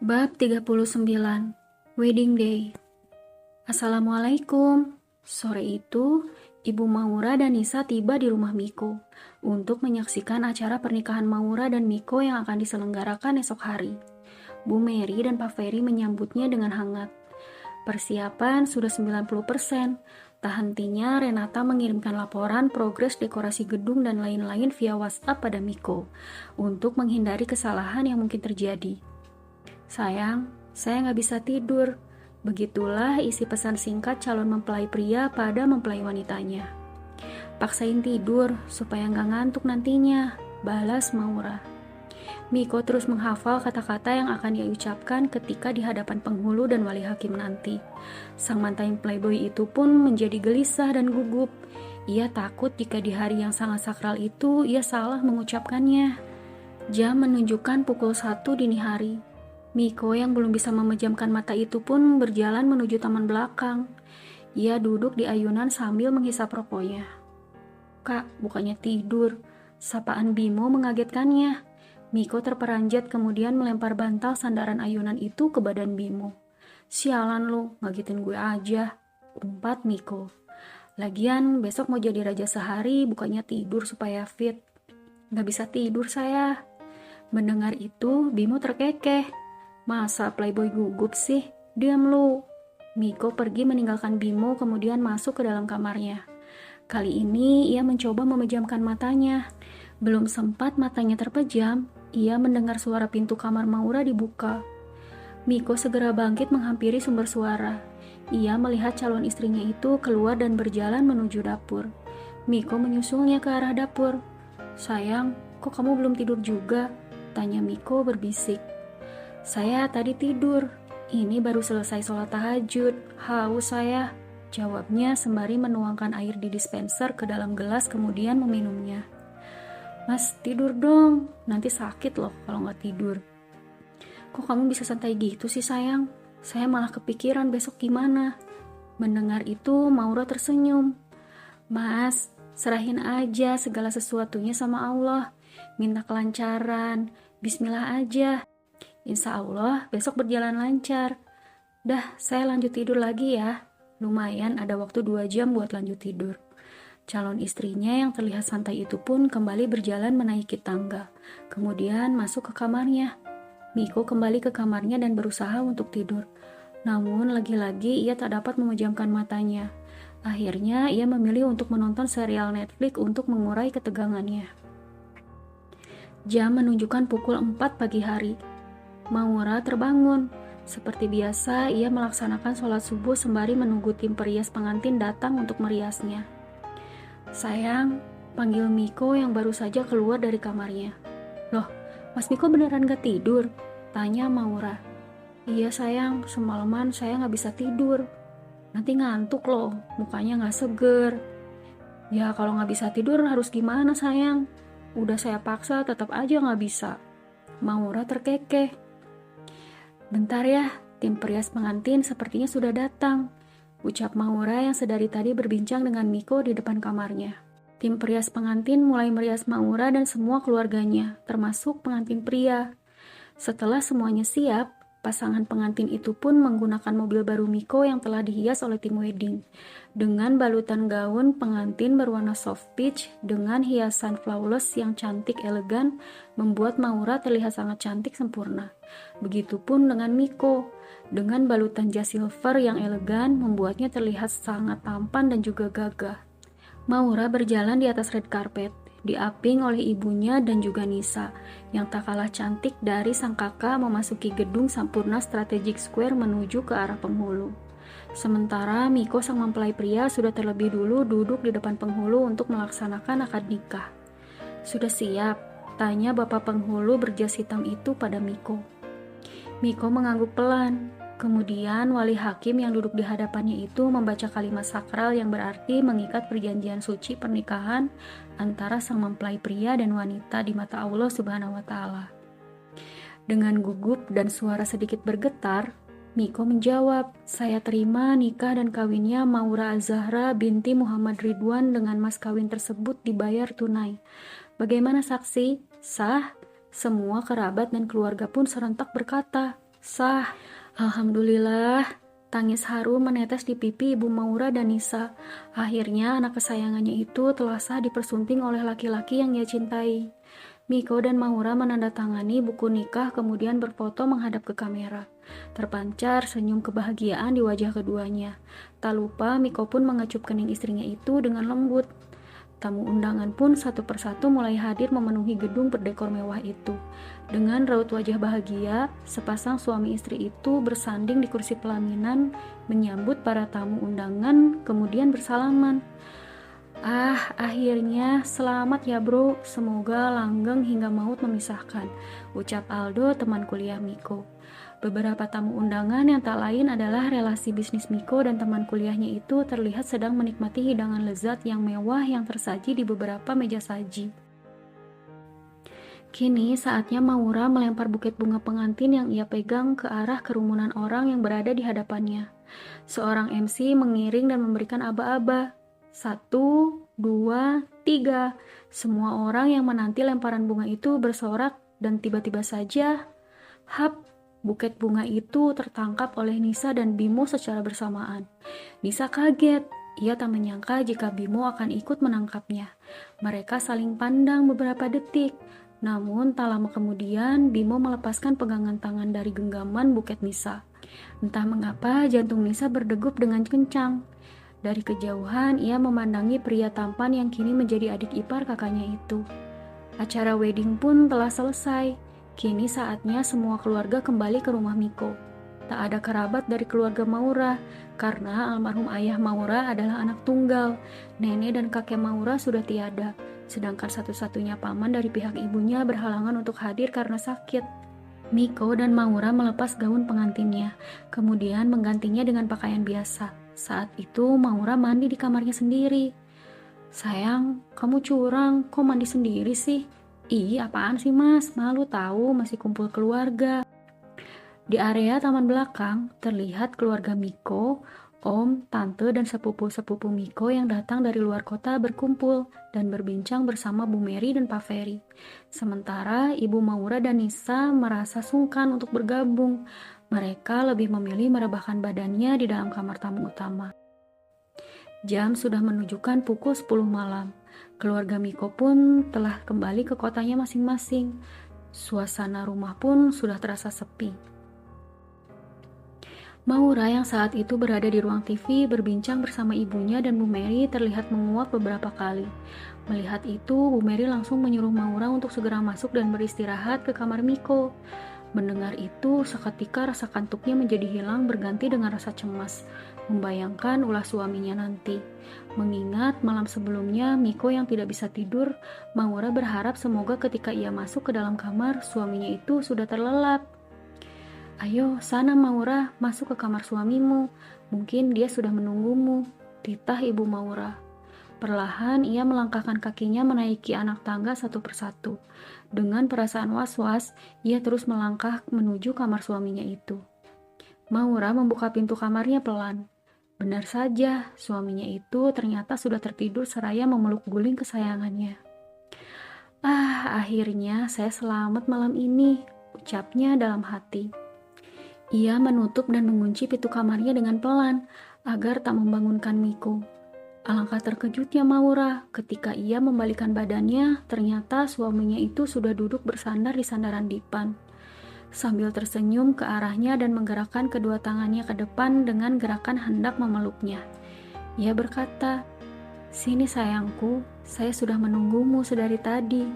Bab 39, Wedding Day. Assalamualaikum. Sore itu, Ibu Maura dan Nisa tiba di rumah Miko untuk menyaksikan acara pernikahan Maura dan Miko yang akan diselenggarakan esok hari. Bu Mary dan Pak Ferry menyambutnya dengan hangat. Persiapan sudah 90%. Tak hentinya Renata mengirimkan laporan progres dekorasi gedung dan lain-lain via WhatsApp pada Miko untuk menghindari kesalahan yang mungkin terjadi. Sayang, saya nggak bisa tidur. Begitulah isi pesan singkat calon mempelai pria pada mempelai wanitanya. Paksain tidur supaya nggak ngantuk nantinya, balas Maura. Miko terus menghafal kata-kata yang akan ia ucapkan ketika di hadapan penghulu dan wali hakim nanti. Sang mantan playboy itu pun menjadi gelisah dan gugup. Ia takut jika di hari yang sangat sakral itu ia salah mengucapkannya. Jam menunjukkan pukul 1 dini hari. Miko yang belum bisa memejamkan mata itu pun berjalan menuju taman belakang. Ia duduk di ayunan sambil menghisap rokoknya. Kak, bukannya tidur. Sapaan Bimo mengagetkannya. Miko terperanjat kemudian melempar bantal sandaran ayunan itu ke badan Bimo. Sialan lu, ngagetin gue aja. Umpat Miko. Lagian besok mau jadi raja sehari, bukannya tidur supaya fit. Gak bisa tidur saya. Mendengar itu, Bimo terkekeh. Masa playboy gugup sih? Diam lu. Miko pergi meninggalkan Bimo kemudian masuk ke dalam kamarnya. Kali ini ia mencoba memejamkan matanya. Belum sempat matanya terpejam, ia mendengar suara pintu kamar Maura dibuka. Miko segera bangkit menghampiri sumber suara. Ia melihat calon istrinya itu keluar dan berjalan menuju dapur. Miko menyusulnya ke arah dapur. Sayang, kok kamu belum tidur juga? Tanya Miko berbisik. Saya tadi tidur, ini baru selesai sholat tahajud, haus saya, jawabnya sembari menuangkan air di dispenser ke dalam gelas kemudian meminumnya. Mas tidur dong, nanti sakit loh kalau nggak tidur. Kok kamu bisa santai gitu sih sayang? Saya malah kepikiran besok gimana. Mendengar itu Maura tersenyum. Mas, serahin aja segala sesuatunya sama Allah, minta kelancaran, bismillah aja. Insya Allah besok berjalan lancar. Dah, saya lanjut tidur lagi ya. Lumayan ada waktu 2 jam buat lanjut tidur. Calon istrinya yang terlihat santai itu pun kembali berjalan menaiki tangga. Kemudian masuk ke kamarnya. Miko kembali ke kamarnya dan berusaha untuk tidur. Namun lagi-lagi ia tak dapat memejamkan matanya. Akhirnya ia memilih untuk menonton serial Netflix untuk mengurai ketegangannya. Jam menunjukkan pukul 4 pagi hari. Maura terbangun. Seperti biasa, ia melaksanakan sholat subuh sembari menunggu tim perias pengantin datang untuk meriasnya. Sayang, panggil Miko yang baru saja keluar dari kamarnya. Loh, Mas Miko beneran gak tidur? Tanya Maura. Iya sayang, semalaman saya gak bisa tidur. Nanti ngantuk loh, mukanya gak seger. Ya kalau gak bisa tidur harus gimana sayang? Udah saya paksa tetap aja gak bisa. Maura terkekeh. Bentar ya, tim perias pengantin sepertinya sudah datang, ucap Maura yang sedari tadi berbincang dengan Miko di depan kamarnya. Tim perias pengantin mulai merias Maura dan semua keluarganya, termasuk pengantin pria. Setelah semuanya siap, pasangan pengantin itu pun menggunakan mobil baru Miko yang telah dihias oleh tim wedding. Dengan balutan gaun pengantin berwarna soft peach dengan hiasan flawless yang cantik elegan, membuat Maura terlihat sangat cantik sempurna. Begitupun dengan Miko, dengan balutan jas silver yang elegan membuatnya terlihat sangat tampan dan juga gagah. Maura berjalan di atas red carpet, diaping oleh ibunya dan juga Nisa, yang tak kalah cantik dari sang kakak memasuki gedung Sampurna Strategic Square menuju ke arah penghulu. Sementara Miko sang mempelai pria sudah terlebih dulu duduk di depan penghulu untuk melaksanakan akad nikah. Sudah siap? Tanya bapak penghulu berjas hitam itu pada Miko. Miko mengangguk pelan. Kemudian wali hakim yang duduk di hadapannya itu membaca kalimat sakral yang berarti mengikat perjanjian suci pernikahan antara sang mempelai pria dan wanita di mata Allah Subhanahu wa Ta'ala. Dengan gugup dan suara sedikit bergetar, Miko menjawab, saya terima nikah dan kawinnya Maura Az-Zahra binti Muhammad Ridwan dengan mas kawin tersebut dibayar tunai. Bagaimana saksi? Sah? Semua kerabat dan keluarga pun serentak berkata, Sah. Alhamdulillah. Tangis haru menetes di pipi Ibu Maura dan Nisa. Akhirnya anak kesayangannya itu telah sah dipersunting oleh laki-laki yang ia cintai. Miko dan Maura menandatangani buku nikah kemudian berfoto menghadap ke kamera. Terpancar senyum kebahagiaan di wajah keduanya. Tak lupa Miko pun mengecup kening istrinya itu dengan lembut. Tamu undangan pun satu persatu mulai hadir memenuhi gedung berdekor mewah itu. Dengan raut wajah bahagia, sepasang suami istri itu bersanding di kursi pelaminan, menyambut para tamu undangan, kemudian bersalaman. Akhirnya selamat ya bro, semoga langgeng hingga maut memisahkan, ucap Aldo, teman kuliah Miko. Beberapa tamu undangan yang tak lain adalah relasi bisnis Miko dan teman kuliahnya itu terlihat sedang menikmati hidangan lezat yang mewah yang tersaji di beberapa meja saji. Kini saatnya Maura melempar buket bunga pengantin yang ia pegang ke arah kerumunan orang yang berada di hadapannya. Seorang MC mengiring dan memberikan aba-aba. 1, 2, 3. Semua orang yang menanti lemparan bunga itu bersorak dan tiba-tiba saja, hap! Buket bunga itu tertangkap oleh Nisa dan Bimo secara bersamaan. Nisa kaget. Ia tak menyangka jika Bimo akan ikut menangkapnya. Mereka saling pandang beberapa detik. Namun tak lama kemudian Bimo melepaskan pegangan tangan dari genggaman buket Nisa. Entah mengapa jantung Nisa berdegup dengan kencang. Dari kejauhan ia memandangi pria tampan yang kini menjadi adik ipar kakaknya itu. Acara wedding pun telah selesai. Kini saatnya semua keluarga kembali ke rumah Miko. Tak ada kerabat dari keluarga Maura, karena almarhum ayah Maura adalah anak tunggal. Nenek dan kakek Maura sudah tiada, sedangkan satu-satunya paman dari pihak ibunya berhalangan untuk hadir karena sakit. Miko dan Maura melepas gaun pengantinnya, kemudian menggantinya dengan pakaian biasa. Saat itu Maura mandi di kamarnya sendiri. Sayang, kamu curang, kok mandi sendiri sih? Ih, apaan sih mas? Malu tahu, masih kumpul keluarga. Di area taman belakang, terlihat keluarga Miko, om, tante, dan sepupu-sepupu Miko yang datang dari luar kota berkumpul dan berbincang bersama Bu Mary dan Pak Ferry. Sementara Ibu Maura dan Nisa merasa sungkan untuk bergabung. Mereka lebih memilih merebahkan badannya di dalam kamar tamu utama. Jam sudah menunjukkan pukul 10 malam. Keluarga Miko pun telah kembali ke kotanya masing-masing. Suasana rumah pun sudah terasa sepi. Maura yang saat itu berada di ruang TV berbincang bersama ibunya dan Bu Mary terlihat menguap beberapa kali. Melihat itu, Bu Mary langsung menyuruh Maura untuk segera masuk dan beristirahat ke kamar Miko. Mendengar itu, seketika rasa kantuknya menjadi hilang berganti dengan rasa cemas, membayangkan ulah suaminya nanti. Mengingat malam sebelumnya Miko yang tidak bisa tidur, Maura berharap semoga ketika ia masuk ke dalam kamar, suaminya itu sudah terlelap. Ayo, sana Maura, masuk ke kamar suamimu. Mungkin dia sudah menunggumu, titah Ibu Maura. Perlahan ia melangkahkan kakinya menaiki anak tangga satu persatu. Dengan perasaan was-was, ia terus melangkah menuju kamar suaminya itu. Maura membuka pintu kamarnya pelan. Benar saja, suaminya itu ternyata sudah tertidur seraya memeluk guling kesayangannya. Akhirnya saya selamat malam ini, ucapnya dalam hati. Ia menutup dan mengunci pintu kamarnya dengan pelan, agar tak membangunkan Miko. Alangkah terkejutnya Maura ketika ia membalikkan badannya, ternyata suaminya itu sudah duduk bersandar di sandaran dipan. Sambil tersenyum ke arahnya dan menggerakkan kedua tangannya ke depan dengan gerakan hendak memeluknya. Ia berkata, "Sini sayangku, saya sudah menunggumu sedari tadi."